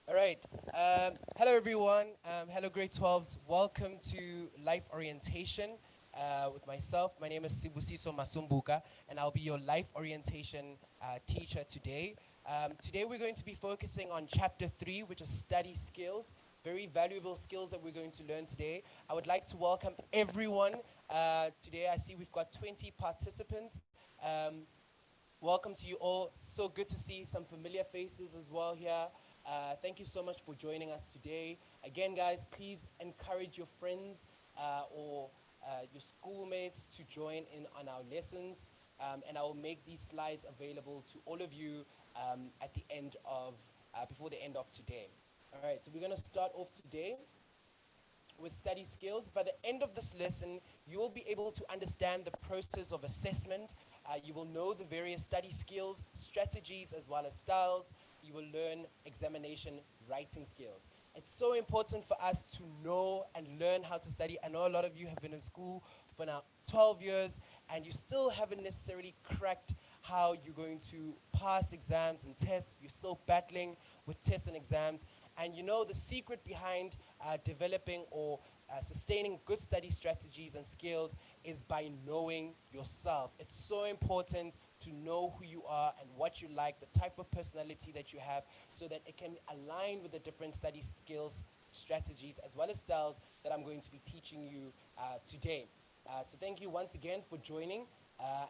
All right. Hello, everyone. Hello, grade 12s. Welcome to Life Orientation with myself. My name is Sibusiso Masumbuka, and I'll be your life orientation teacher today. Today, we're going to be focusing on chapter 3, which is study skills. Very valuable skills that we're going to learn today. I would like to welcome everyone. Today, I see we've got 20 participants. Welcome to you all. So good to see some familiar faces as well here. Thank you so much for joining us today. Again, guys, please encourage your friends or your schoolmates to join in on our lessons. And I will make these slides available to all of you at the end of, before the end of today. All right, so we're going to start off today with study skills. By the end of this lesson, you will be able to understand the process of assessment. You will know the various study skills, strategies, as well as styles. You will learn examination writing skills. It's so important for us to know and learn how to study. I know a lot of you have been in school for now 12 years and you still haven't necessarily cracked how you're going to pass exams and tests. You're still battling with tests and exams. And you know the secret behind developing or sustaining good study strategies and skills is by knowing yourself. It's so important to know who you are and what you like, the type of personality that you have, so that it can align with the different study skills, strategies, as well as styles that I'm going to be teaching you today. So thank you once again for joining,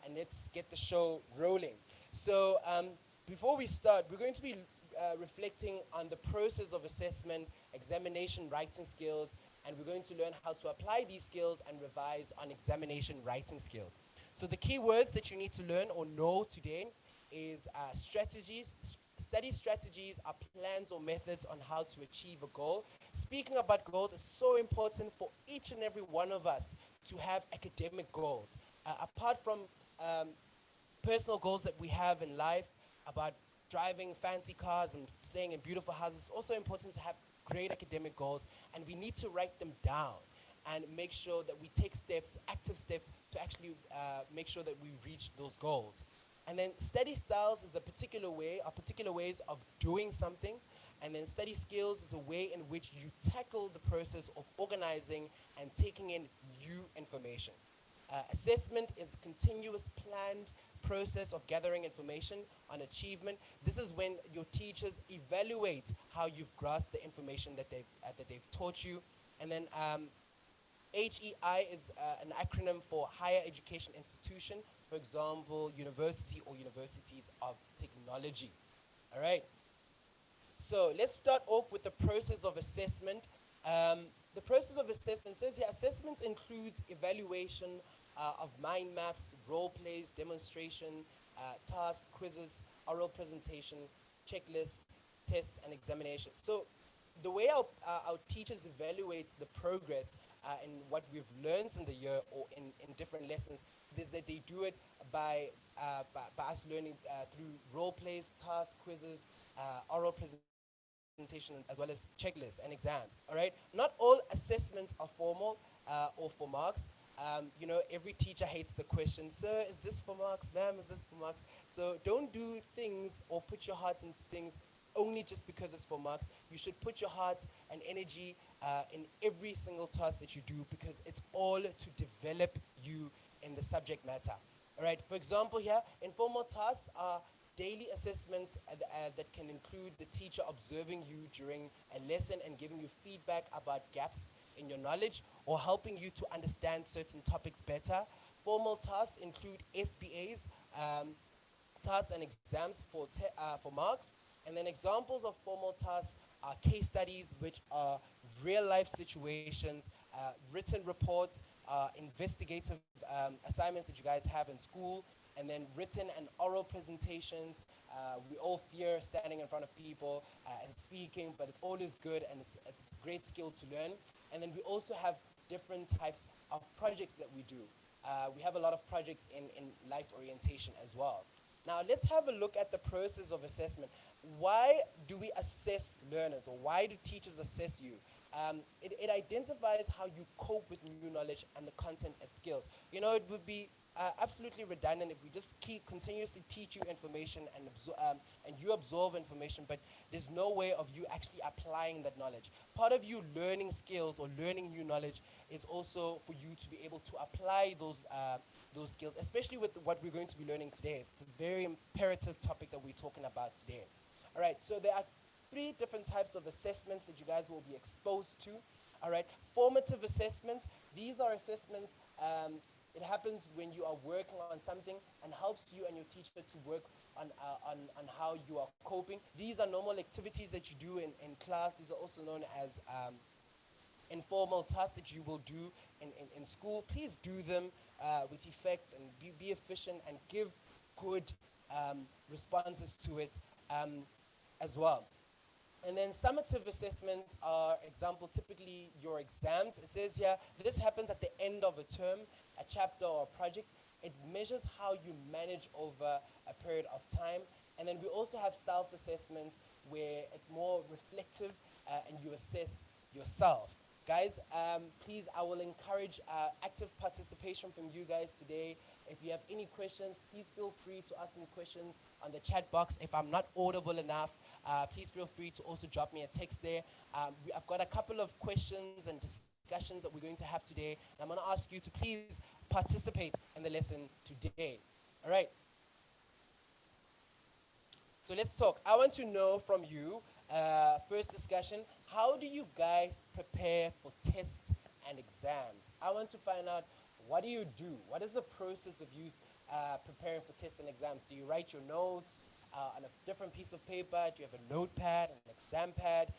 and let's get the show rolling. So before we start, we're going to be reflecting on the process of assessment, examination writing skills, and we're going to learn how to apply these skills and revise on examination writing skills. So the key words that you need to learn or know today is strategies. Study strategies are plans or methods on how to achieve a goal. Speaking about goals, it's so important for each and every one of us to have academic goals. Apart from um, personal goals that we have in life about driving fancy cars and staying in beautiful houses, it's also important to have great academic goals, and we need to write them down and make sure that we take steps, active steps, to actually make sure that we reach those goals. And then study styles is a particular way, or particular ways of doing something. And then study skills is a way in which you tackle the process of organizing and taking in new information. Assessment is a continuous planned process of gathering information on achievement. This is when your teachers evaluate how you've grasped the information that they've taught you. And then HEI is an acronym for Higher Education Institution, for example, university or universities of technology. All right. So let's start off with the process of assessment. The process of assessment says here assessments includes evaluation of mind maps, role plays, demonstration, tasks, quizzes, oral presentation, checklists, tests, and examinations. So the way our teachers evaluate the progress in what we've learned in the year or in different lessons is that they do it by us learning through role plays, tasks, quizzes, oral presentation, as well as checklists and exams. All right. Not all assessments are formal or for marks. Every teacher hates the question, sir, is this for marks? Ma'am, is this for marks? So don't do things or put your heart into things only just because it's for marks. You should put your heart and energy in every single task that you do because it's all to develop you in the subject matter. All right. For example, here, informal tasks are daily assessments that can include the teacher observing you during a lesson and giving you feedback about gaps in your knowledge or helping you to understand certain topics better. Formal tasks include SBAs, tasks and exams for marks. And then examples of formal tasks are case studies, which are real life situations, written reports, investigative assignments that you guys have in school, and then written and oral presentations. We all fear standing in front of people and speaking, but it's always good and it's a great skill to learn. And then we also have different types of projects that we do. We have a lot of projects in life orientation as well. Now, let's have a look at the process of assessment. Why do we assess learners, or why do teachers assess you? It identifies how you cope with new knowledge and the content and skills. It would be absolutely redundant if we just keep continuously teach you information and you absorb information, but there's no way of you actually applying that knowledge. Part of you learning skills or learning new knowledge is also for you to be able to apply those skills, especially with what we're going to be learning today. It's a very imperative topic that we're talking about today. All right, so there are three different types of assessments that you guys will be exposed to. All right, formative assessments. These are assessments. It happens when you are working on something and helps you and your teacher to work on how you are coping. These are normal activities that you do in class. These are also known as informal tasks that you will do in school. Please do them with effect and be efficient and give good responses to it as well. And then summative assessments are example, typically your exams. It says here, this happens at the end of a term, a chapter or a project. It measures how you manage over a period of time. And then we also have self-assessments where it's more reflective and you assess yourself. Guys, please, I will encourage active participation from you guys today. If you have any questions, please feel free to ask me questions on the chat box. If I'm not audible enough, please feel free to also drop me a text there. I've got a couple of questions and discussions that we're going to have today. And I'm going to ask you to please participate in the lesson today. All right. So let's talk. I want to know from you, first discussion, how do you guys prepare for tests and exams? I want to find out, what do you do? What is the process of you preparing for tests and exams? Do you write your notes on a different piece of paper? Do you have a notepad, an exam pad?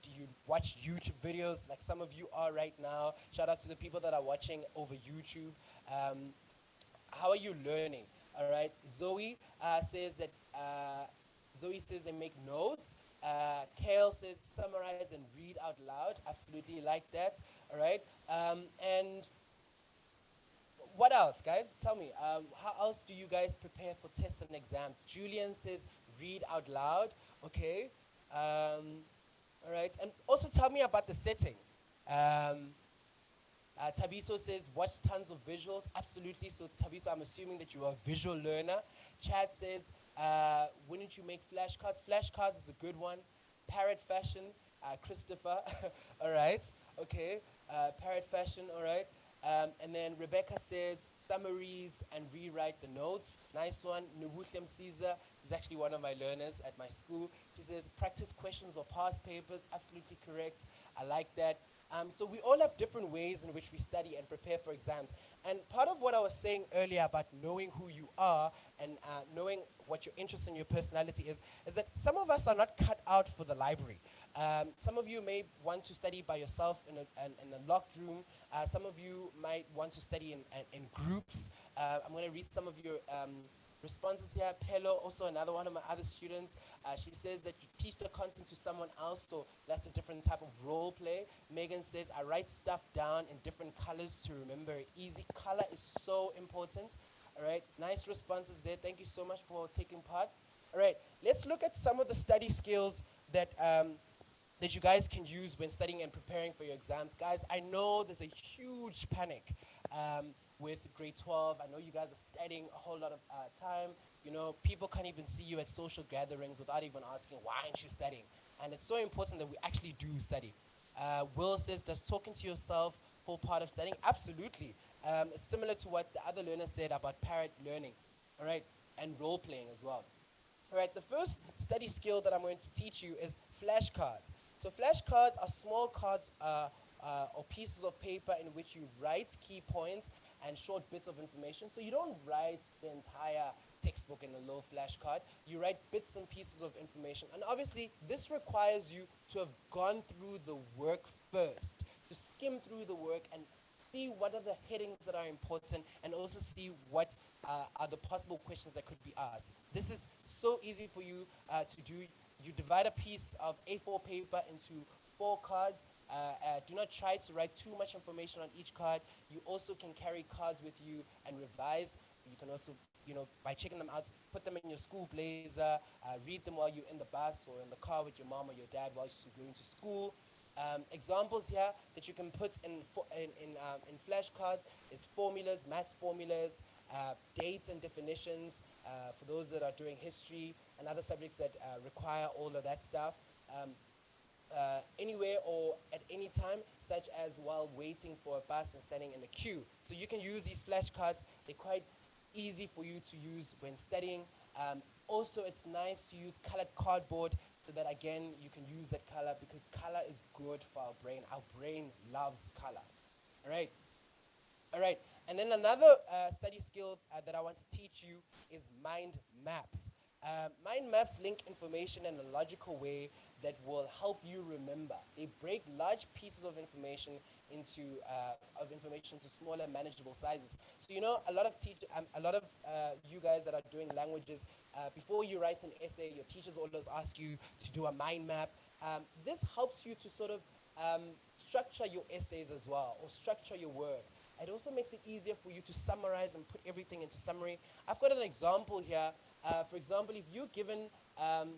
Do you watch YouTube videos like some of you are right now? Shout out to the people that are watching over YouTube. How are you learning? All right. Zoe says they make notes. Kale says summarize and read out loud. Absolutely like that. All right. And what else, guys? Tell me. How else do you guys prepare for tests and exams? Julian says read out loud. Okay. All right. And also tell me about the setting. Um, Tabiso says, watch tons of visuals. Absolutely. So, Tabiso, I'm assuming that you're a visual learner. Chad says, wouldn't you make flashcards? Flashcards is a good one. Parrot fashion, Christopher. All right. Okay. Parrot fashion. All right. And then Rebecca says, summaries and rewrite the notes. Nice one. Nubuhlem Caesar is actually one of my learners at my school. She says, practice questions or past papers. Absolutely correct. I like that. So we all have different ways in which we study and prepare for exams. And part of what I was saying earlier about knowing who you are and knowing what your interest and your personality is that some of us are not cut out for the library. Some of you may want to study by yourself in a locked room. Some of you might want to study in groups. I'm going to read some of your responses here. Pelo, also another one of my other students, she says that you teach the content to someone else, so that's a different type of role play. Megan says, I write stuff down in different colors to remember it easy. Color is so important. All right, nice responses there. Thank you so much for taking part. All right, let's look at some of the study skills that you guys can use when studying and preparing for your exams. Guys, I know there's a huge panic with grade 12. I know you guys are studying a whole lot of time. You know, people can't even see you at social gatherings without even asking, why aren't you studying? And it's so important that we actually do study. Will says, does talking to yourself form part of studying? Absolutely. It's similar to what the other learner said about parrot learning, all right, and role playing as well. All right, the first study skill that I'm going to teach you is flashcards. So flashcards are small cards or pieces of paper in which you write key points and short bits of information. So you don't write the entire textbook in a little flashcard. You write bits and pieces of information. And obviously, this requires you to have gone through the work first, to skim through the work and see what are the headings that are important and also see what are the possible questions that could be asked. This is so easy for you to do. You divide a piece of A4 paper into 4 cards. Do not try to write too much information on each card. You also can carry cards with you and revise. You can also, by checking them out, put them in your school blazer, read them while you're in the bus or in the car with your mom or your dad while you're going to school. Examples here that you can put in flashcards is formulas, maths formulas, dates and definitions for those that are doing history and other subjects that require all of that stuff. Anywhere or at any time, such as while waiting for a bus and standing in a queue. So you can use these flashcards. They're quite easy for you to use when studying. Also, it's nice to use colored cardboard so that again you can use that color because color is good for our brain. Our brain loves color. All right. All right. And then another study skill that I want to teach you is mind maps. Mind maps link information in a logical way that will help you remember. They break large pieces of information to smaller, manageable sizes. So you know, a lot of you guys that are doing languages, before you write an essay, your teachers always ask you to do a mind map. This helps you to sort of structure your essays as well, or structure your work. It also makes it easier for you to summarize and put everything into summary. I've got an example here. For example, if you're given an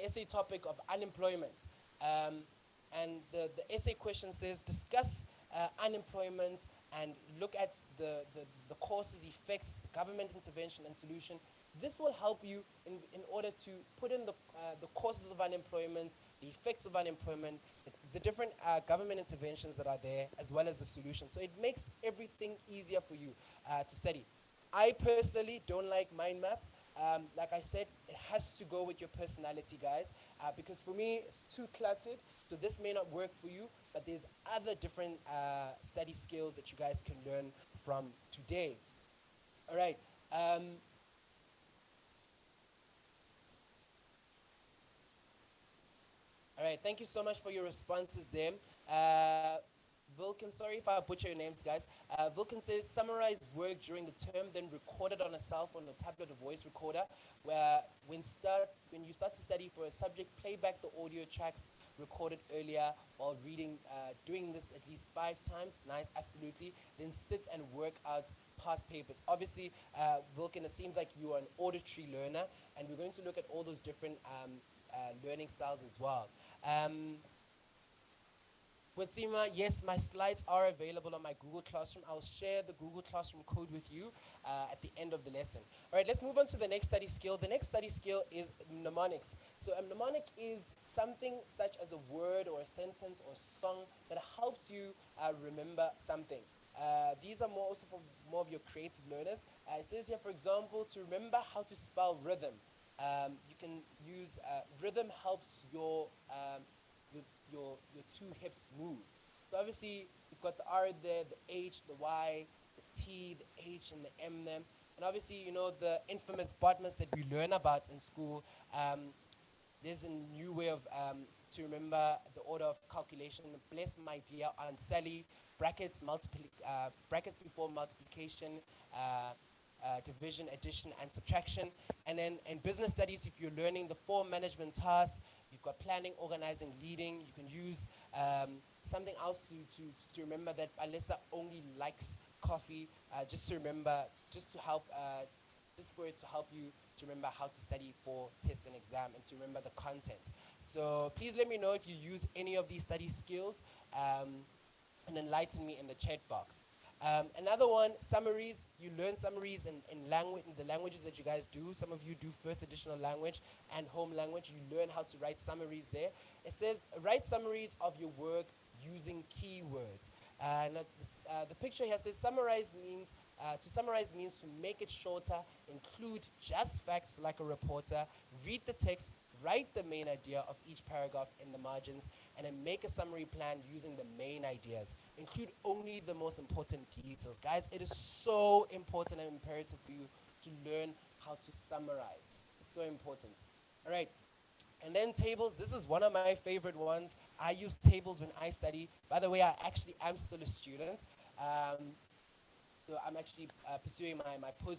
essay topic of unemployment, um, and the essay question says, discuss unemployment and look at the causes, effects, government intervention, and solution. This will help you in order to put in the causes of unemployment, the effects of unemployment, the different government interventions that are there, as well as the solution. So it makes everything easier for you to study. I personally don't like mind maps. Like I said, it has to go with your personality, guys, because for me, it's too cluttered. So this may not work for you, but there's other different study skills that you guys can learn from today. All right. All right, thank you so much for your responses there. Uh, Vulcan, sorry if I butcher your names, guys. Vulcan says, summarize work during the term, then record it on a cell phone or tablet or voice recorder. Where when you start to study for a subject, play back the audio tracks recorded earlier while reading. Doing this at least 5 times. Nice, absolutely. Then sit and work out past papers. Obviously, Vulcan, it seems like you are an auditory learner, and we're going to look at all those different learning styles as well. Um, Watsima, yes, my slides are available on my Google Classroom. I'll share the Google Classroom code with you at the end of the lesson. All right, let's move on to the next study skill. The next study skill is mnemonics. So a mnemonic is something such as a word or a sentence or song that helps you remember something. These are more also for more of your creative learners. It says here, for example, to remember how to spell rhythm. You can use rhythm helps your, your two hips move. So obviously you've got the R there, the H, the Y, the T, the H, and the M there. And obviously, you know, the infamous BODMAS that we learn about in school. There's a new way of to remember the order of calculation. Bless my dear Aunt Sally, brackets before multiplication, division, addition, and subtraction. And then in business studies, if you're learning the four management tasks, you've got planning, organizing, leading. You can use something else to remember that Alyssa only likes coffee. Just to remember, just to help, just for it to help you to remember how to study for tests and exam and to remember the content. So please let me know if you use any of these study skills and enlighten me in the chat box. Another one, summaries. You learn summaries in language, in the languages that you guys do. Some of you do first additional language and home language. You learn how to write summaries there. It says, write summaries of your work using keywords. The picture here says, to summarize means to make it shorter, include just facts like a reporter, read the text, write the main idea of each paragraph in the margins, and then make a summary plan using the main ideas. Include only the most important details. Guys, it is so important and imperative for you to learn how to summarize. It's so important. All right. And then tables, this is one of my favorite ones. I use tables when I study. By the way, I actually am still a student. So I'm actually pursuing my postgraduate